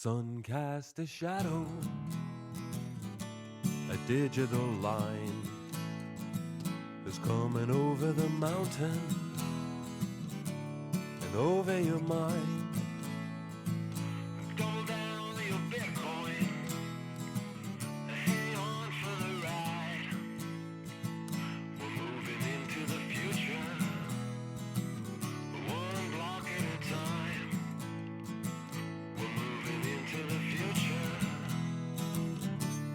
Sun cast a shadow, a digital line is coming over the mountain and over your mind. Double down your Bitcoin, hang on for the ride. We're moving into the future, one block at a time. We're moving into the future,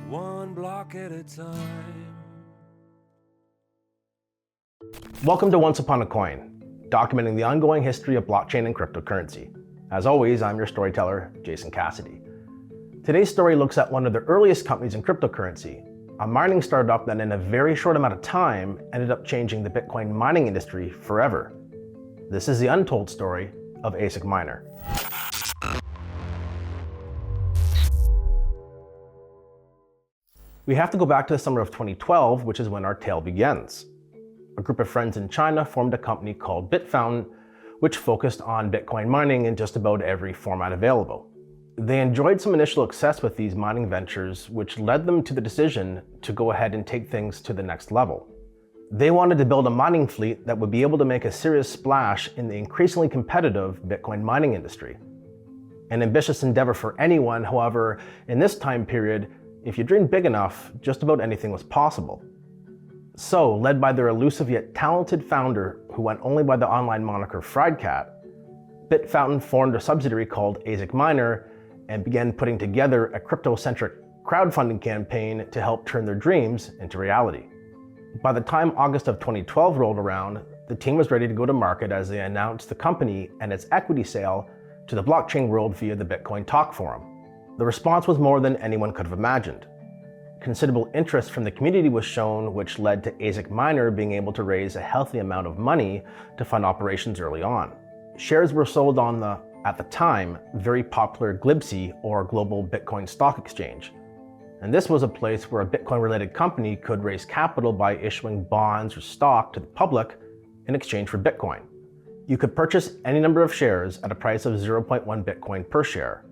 one block at a time. Welcome to Once Upon a Coin, documenting the ongoing history of blockchain and cryptocurrency. As always, I'm your storyteller, Jason Cassidy. Today's story looks at one of the earliest companies in cryptocurrency, a mining startup that in a very short amount of time ended up changing the Bitcoin mining industry forever. This is the untold story of ASIC Miner. We have to go back to the summer of 2012, which is when our tale begins. A group of friends in China formed a company called Bitfountain, which focused on Bitcoin mining in just about every format available. They enjoyed some initial success with these mining ventures, which led them to the decision to go ahead and take things to the next level. They wanted to build a mining fleet that would be able to make a serious splash in the increasingly competitive Bitcoin mining industry. An ambitious endeavor for anyone, however, in this time period, if you dreamed big enough, just about anything was possible. So, led by their elusive yet talented founder, who went only by the online moniker Friedcat, Bitfountain formed a subsidiary called ASIC Miner and began putting together a crypto-centric crowdfunding campaign to help turn their dreams into reality. By the time August of 2012 rolled around, the team was ready to go to market as they announced the company and its equity sale to the blockchain world via the Bitcoin Talk Forum. The response was more than anyone could have imagined. Considerable interest from the community was shown, which led to ASIC Miner being able to raise a healthy amount of money to fund operations early on. Shares were sold on the, at the time, very popular GLBSE, or Global Bitcoin Stock Exchange. And this was a place where a Bitcoin-related company could raise capital by issuing bonds or stock to the public in exchange for Bitcoin. You could purchase any number of shares at a price of 0.1 Bitcoin per share.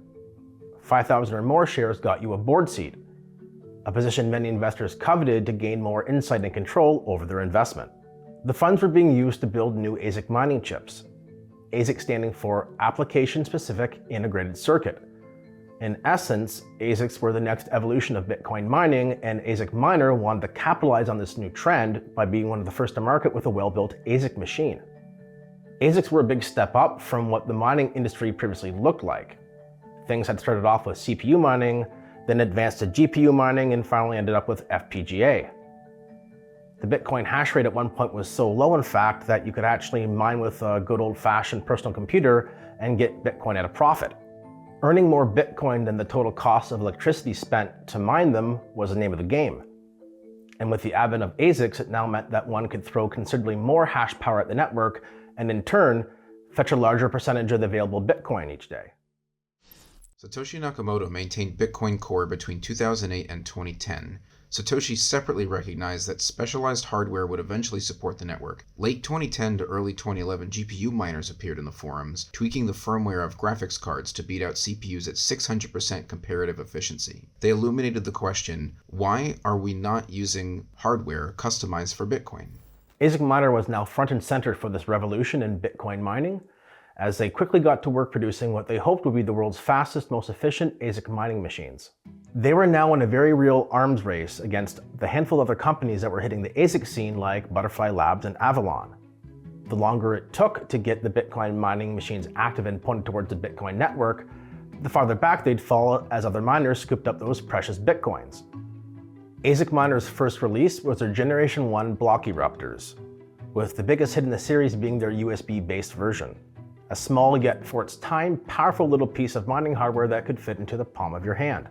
5,000 or more shares got you a board seat, a position many investors coveted to gain more insight and control over their investment. The funds were being used to build new ASIC mining chips, ASIC standing for Application-Specific Integrated Circuit. In essence, ASICs were the next evolution of Bitcoin mining, and ASIC Miner wanted to capitalize on this new trend by being one of the first to market with a well-built ASIC machine. ASICs were a big step up from what the mining industry previously looked like. Things had started off with CPU mining, then advanced to GPU mining, and finally ended up with FPGA. The Bitcoin hash rate at one point was so low, in fact, that you could actually mine with a good old-fashioned personal computer and get Bitcoin at a profit. Earning more Bitcoin than the total cost of electricity spent to mine them was the name of the game. And with the advent of ASICs, it now meant that one could throw considerably more hash power at the network and in turn, fetch a larger percentage of the available Bitcoin each day. Satoshi Nakamoto maintained Bitcoin Core between 2008 and 2010. Satoshi separately recognized that specialized hardware would eventually support the network. Late 2010 to early 2011, GPU miners appeared in the forums, tweaking the firmware of graphics cards to beat out CPUs at 600% comparative efficiency. They illuminated the question, why are we not using hardware customized for Bitcoin? ASIC Miner was now front and center for this revolution in Bitcoin mining, as they quickly got to work producing what they hoped would be the world's fastest, most efficient ASIC mining machines. They were now in a very real arms race against the handful of other companies that were hitting the ASIC scene like Butterfly Labs and Avalon. The longer it took to get the Bitcoin mining machines active and pointed towards the Bitcoin network, the farther back they'd fall as other miners scooped up those precious Bitcoins. ASIC Miner's first release was their Generation 1 block Eruptors, with the biggest hit in the series being their USB-based version. A small yet, for its time, powerful little piece of mining hardware that could fit into the palm of your hand.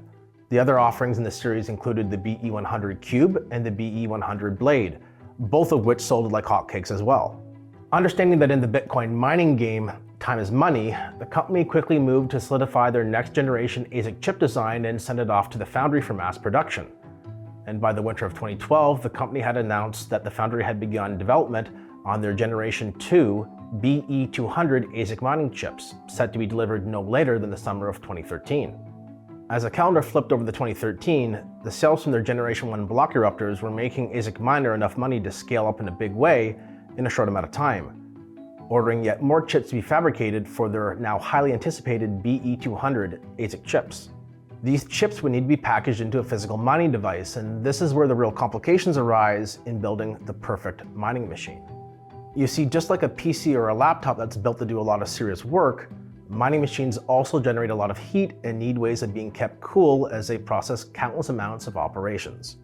The other offerings in the series included the BE100 Cube and the BE100 Blade, both of which sold like hotcakes as well. Understanding that in the Bitcoin mining game, time is money, the company quickly moved to solidify their next generation ASIC chip design and send it off to the foundry for mass production. And by the winter of 2012, the company had announced that the foundry had begun development on their Generation 2 BE200 ASIC mining chips, set to be delivered no later than the summer of 2013. As the calendar flipped over to 2013, the sales from their Generation 1 block Eruptors were making ASIC Miner enough money to scale up in a big way in a short amount of time, ordering yet more chips to be fabricated for their now highly anticipated BE200 ASIC chips. These chips would need to be packaged into a physical mining device, and this is where the real complications arise in building the perfect mining machine. You see, just like a PC or a laptop that's built to do a lot of serious work, mining machines also generate a lot of heat and need ways of being kept cool as they process countless amounts of operations.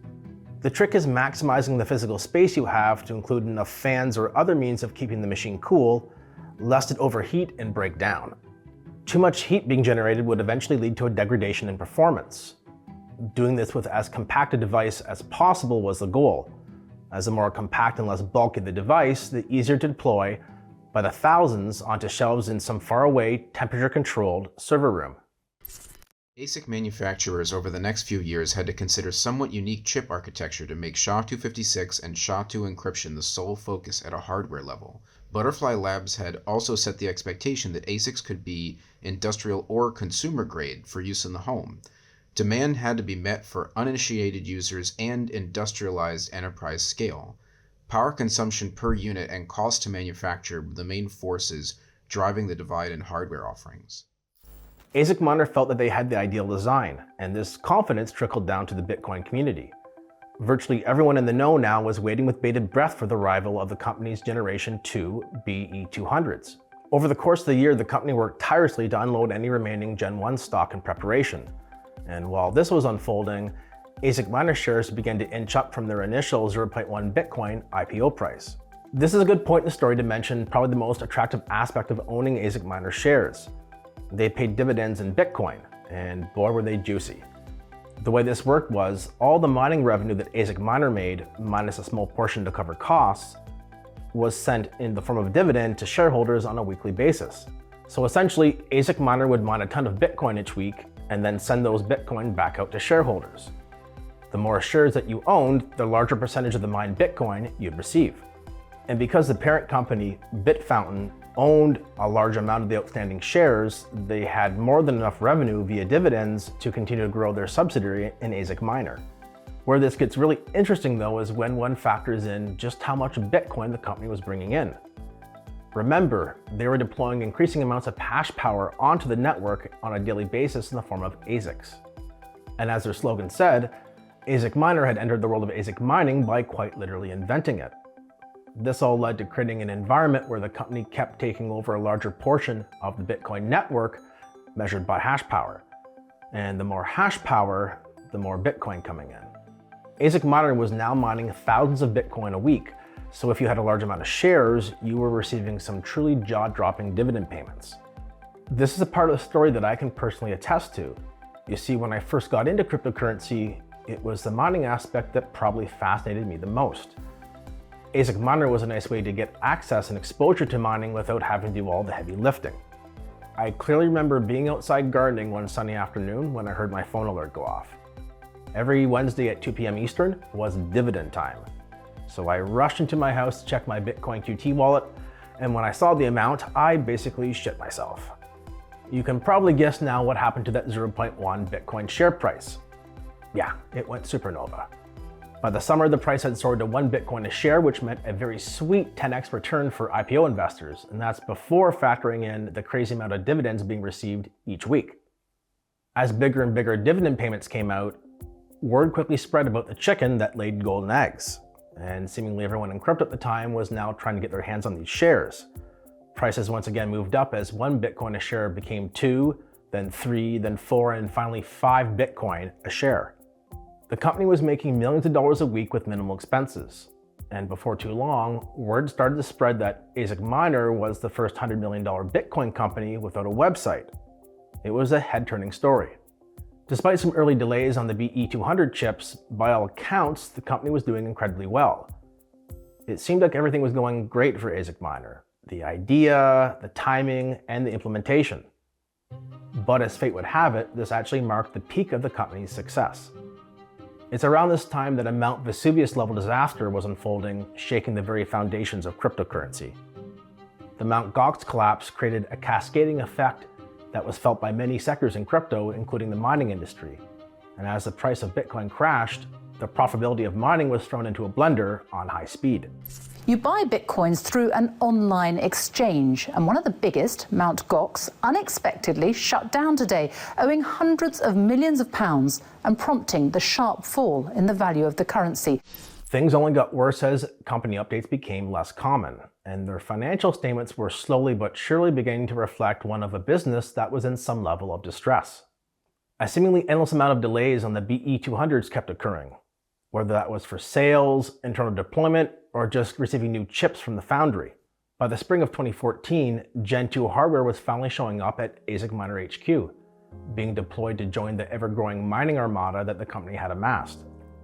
The trick is maximizing the physical space you have to include enough fans or other means of keeping the machine cool, lest it overheat and break down. Too much heat being generated would eventually lead to a degradation in performance. Doing this with as compact a device as possible was the goal, as the more compact and less bulky the device, the easier to deploy by the thousands onto shelves in some faraway, temperature-controlled server room. ASIC manufacturers over the next few years had to consider somewhat unique chip architecture to make SHA-256 and SHA-2 encryption the sole focus at a hardware level. Butterfly Labs had also set the expectation that ASICs could be industrial or consumer grade for use in the home. Demand had to be met for uninitiated users and industrialized enterprise scale. Power consumption per unit and cost to manufacture were the main forces driving the divide in hardware offerings. ASIC Miner felt that they had the ideal design, and this confidence trickled down to the Bitcoin community. Virtually everyone in the know now was waiting with bated breath for the arrival of the company's Generation 2 BE200s. Over the course of the year, the company worked tirelessly to unload any remaining Gen 1 stock in preparation. And while this was unfolding, ASIC Miner shares began to inch up from their initial 0.1 Bitcoin IPO price. This is a good point in the story to mention probably the most attractive aspect of owning ASIC Miner shares. They paid dividends in Bitcoin, and boy were they juicy. The way this worked was, all the mining revenue that ASIC Miner made, minus a small portion to cover costs, was sent in the form of a dividend to shareholders on a weekly basis. So essentially, ASIC Miner would mine a ton of Bitcoin each week, and then send those Bitcoin back out to shareholders. The more shares that you owned, the larger percentage of the mined Bitcoin you'd receive. And because the parent company, Bitfountain, owned a large amount of the outstanding shares, they had more than enough revenue via dividends to continue to grow their subsidiary in ASIC Miner. Where this gets really interesting though is when one factors in just how much Bitcoin the company was bringing in. Remember, they were deploying increasing amounts of hash power onto the network on a daily basis in the form of ASICs. And as their slogan said, ASIC Miner had entered the world of ASIC mining by quite literally inventing it. This all led to creating an environment where the company kept taking over a larger portion of the Bitcoin network measured by hash power. And the more hash power, the more Bitcoin coming in. ASIC Miner was now mining thousands of Bitcoin a week, so if you had a large amount of shares, you were receiving some truly jaw-dropping dividend payments. This is a part of the story that I can personally attest to. You see, when I first got into cryptocurrency, it was the mining aspect that probably fascinated me the most. ASIC Miner was a nice way to get access and exposure to mining without having to do all the heavy lifting. I clearly remember being outside gardening one sunny afternoon when I heard my phone alert go off. Every Wednesday at 2 p.m. Eastern was dividend time. So I rushed into my house to check my Bitcoin QT wallet, and when I saw the amount, I basically shit myself. You can probably guess now what happened to that 0.1 Bitcoin share price. Yeah, it went supernova. By the summer, the price had soared to 1 Bitcoin a share, which meant a very sweet 10x return for IPO investors, and that's before factoring in the crazy amount of dividends being received each week. As bigger and bigger dividend payments came out, word quickly spread about the chicken that laid golden eggs, and seemingly everyone in crypto at the time was now trying to get their hands on these shares. Prices once again moved up as 1 Bitcoin a share became 2, then 3, then 4, and finally 5 Bitcoin a share. The company was making millions of dollars a week with minimal expenses. And before too long, word started to spread that ASIC Miner was the first $100 million Bitcoin company without a website. It was a head-turning story. Despite some early delays on the BE200 chips, by all accounts, the company was doing incredibly well. It seemed like everything was going great for ASIC Miner. The idea, the timing, and the implementation. But as fate would have it, this actually marked the peak of the company's success. It's around this time that a Mount Vesuvius level disaster was unfolding, shaking the very foundations of cryptocurrency. The Mt. Gox collapse created a cascading effect that was felt by many sectors in crypto, including the mining industry. And as the price of Bitcoin crashed, the profitability of mining was thrown into a blender on high speed. You buy Bitcoins through an online exchange, and one of the biggest, Mt. Gox, unexpectedly shut down today, owing hundreds of millions of pounds and prompting the sharp fall in the value of the currency. Things only got worse as company updates became less common, and their financial statements were slowly but surely beginning to reflect one of a business that was in some level of distress. A seemingly endless amount of delays on the BE200s kept occurring, whether that was for sales, internal deployment, or just receiving new chips from the foundry. By the spring of 2014, Gen 2 hardware was finally showing up at ASIC Miner HQ, being deployed to join the ever-growing mining armada that the company had amassed.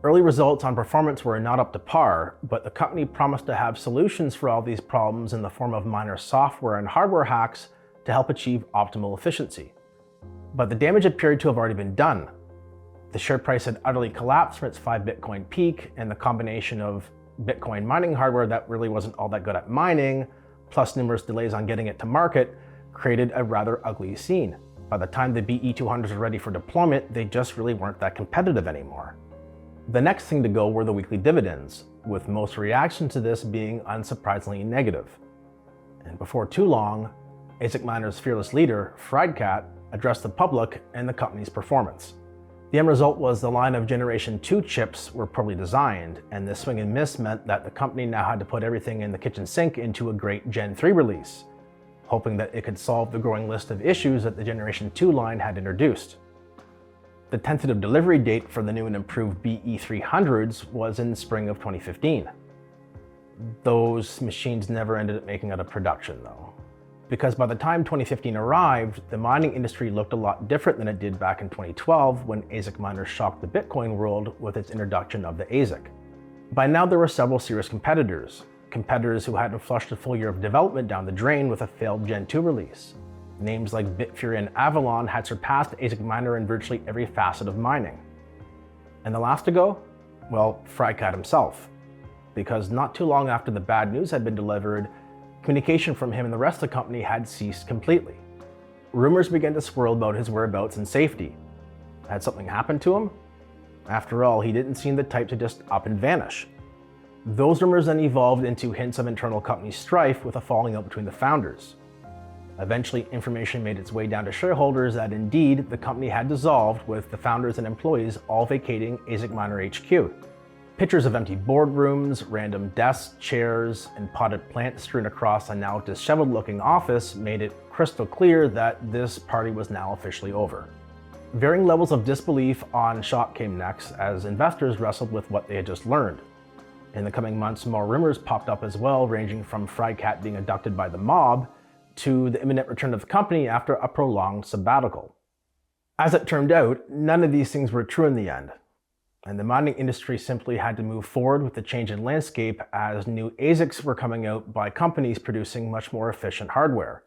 Early results on performance were not up to par, but the company promised to have solutions for all these problems in the form of miner software and hardware hacks to help achieve optimal efficiency. But the damage appeared to have already been done. The share price had utterly collapsed from its 5 Bitcoin peak, and the combination of Bitcoin mining hardware that really wasn't all that good at mining, plus numerous delays on getting it to market, created a rather ugly scene. By the time the BE200s were ready for deployment, they just really weren't that competitive anymore. The next thing to go were the weekly dividends, with most reactions to this being unsurprisingly negative. And before too long, ASIC Miner's fearless leader, Friedcat, addressed the public and the company's performance. The end result was the line of Generation 2 chips were poorly designed, and this swing and miss meant that the company now had to put everything in the kitchen sink into a great Gen 3 release, hoping that it could solve the growing list of issues that the Generation 2 line had introduced. The tentative delivery date for the new and improved BE300s was in spring of 2015. Those machines never ended up making it to production though, because by the time 2015 arrived, the mining industry looked a lot different than it did back in 2012 when ASIC Miner shocked the Bitcoin world with its introduction of the ASIC. By now there were several serious competitors who hadn't flushed a full year of development down the drain with a failed Gen 2 release. Names like Bitfury and Avalon had surpassed ASIC Miner in virtually every facet of mining. And the last to go? Well, Friedcat himself. Because not too long after the bad news had been delivered, communication from him and the rest of the company had ceased completely. Rumors began to swirl about his whereabouts and safety. Had something happened to him? After all, he didn't seem the type to just up and vanish. Those rumors then evolved into hints of internal company strife with a falling out between the founders. Eventually, information made its way down to shareholders that indeed the company had dissolved, with the founders and employees all vacating ASIC Miner HQ. Pictures of empty boardrooms, random desks, chairs, and potted plants strewn across a now disheveled-looking office made it crystal clear that this party was now officially over. Varying levels of disbelief on shock came next as investors wrestled with what they had just learned. In the coming months, more rumors popped up as well, ranging from Friedcat being abducted by the mob to the imminent return of the company after a prolonged sabbatical. As it turned out, none of these things were true in the end, and the mining industry simply had to move forward with the change in landscape as new ASICs were coming out by companies producing much more efficient hardware.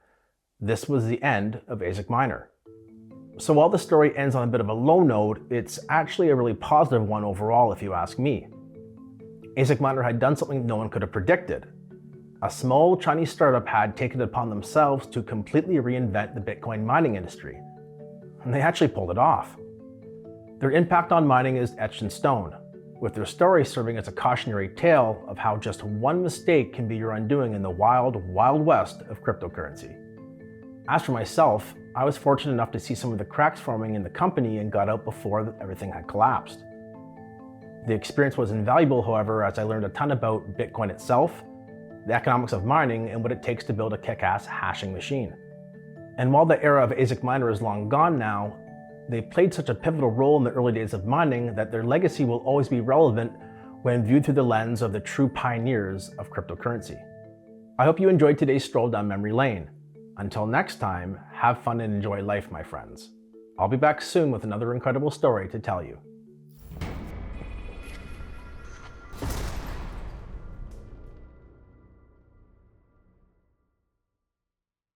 This was the end of ASIC Miner. So while the story ends on a bit of a low note, it's actually a really positive one overall if you ask me. ASIC Miner had done something no one could have predicted. A small Chinese startup had taken it upon themselves to completely reinvent the Bitcoin mining industry. And they actually pulled it off. Their impact on mining is etched in stone, with their story serving as a cautionary tale of how just one mistake can be your undoing in the wild, wild west of cryptocurrency. As for myself, I was fortunate enough to see some of the cracks forming in the company and got out before everything had collapsed. The experience was invaluable, however, as I learned a ton about Bitcoin itself, the economics of mining, and what it takes to build a kick-ass hashing machine. And while the era of ASIC Miner is long gone now, they played such a pivotal role in the early days of mining that their legacy will always be relevant when viewed through the lens of the true pioneers of cryptocurrency. I hope you enjoyed today's stroll down memory lane. Until next time, have fun and enjoy life, my friends. I'll be back soon with another incredible story to tell you.